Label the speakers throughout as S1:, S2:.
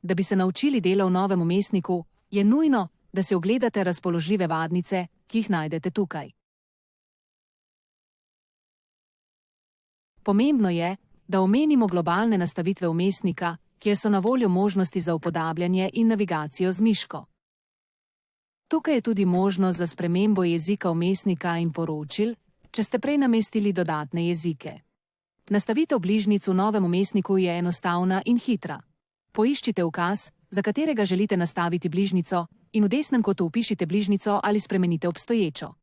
S1: Da bi se naučili dela v novem vmesniku, je nujno, da si ogledate razpoložljive vadnice, ki jih najdete tukaj. Pomembno je, da omenimo globalne nastavitve vmesnika, kjer so na voljo možnosti za upodabljanje in navigacijo z miško. Tukaj je tudi možnost za spremembo jezika vmesnika in poročil, če ste prej namestili dodatne jezike. Nastavitev bližnjic v novem vmesniku je enostavna in hitra. Poiščite ukaz, za katerega želite nastaviti bližnjico, in v desnem kotu vpišite bližnjico ali spremenite obstoječo.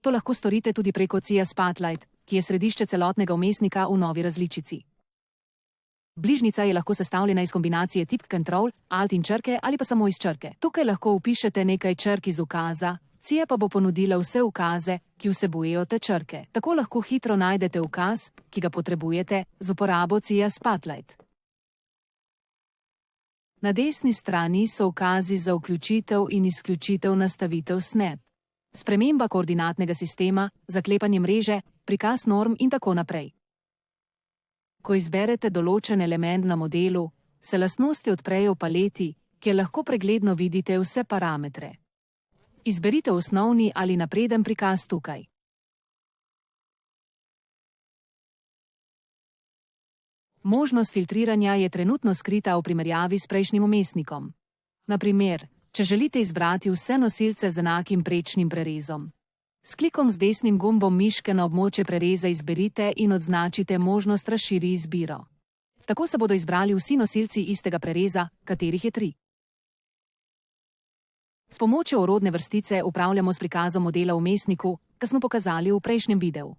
S1: To lahko storite tudi preko CIA Spotlight, ki je središče celotnega vmesnika v novi različici. Bližnjica je lahko sestavljena iz kombinacije tipk Ctrl, Alt in črke ali pa samo iz črke. Tukaj lahko vpišete nekaj črk iz ukaza, CIA pa bo ponudila vse ukaze, ki vsebujejo te črke. Tako lahko hitro najdete ukaz, ki ga potrebujete, z uporabo CIA Spotlight. Na desni strani so ukazi za vključitev in izključitev nastavitev Snap. Sprememba koordinatnega sistema, zaklepanje mreže, prikaz norm in tako naprej. Ko izberete določen element na modelu, se lastnosti odprejo v paleti, kjer lahko pregledno vidite vse parametre. Izberite osnovni ali napreden prikaz tukaj. Možnost filtriranja je trenutno skrita v primerjavi s prejšnjim vmesnikom. Na primer, če želite izbrati vse nosilce z enakim prečnim prerezom. S klikom z desnim gumbom miške na območje prereza izberite in odznačite možnost razširi izbiro. Tako se bodo izbrali vsi nosilci istega prereza, katerih je 3. S pomočjo orodne vrstice upravljamo s prikazom modela v vmesniku, ki smo pokazali v prejšnjem videu.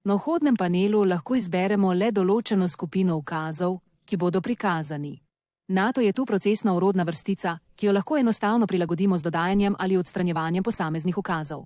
S1: Na vhodnem panelu lahko izberemo le določeno skupino ukazov, ki bodo prikazani. Nato je tu procesna orodna vrstica, ki jo lahko enostavno prilagodimo z dodajanjem ali odstranjevanjem posameznih ukazov.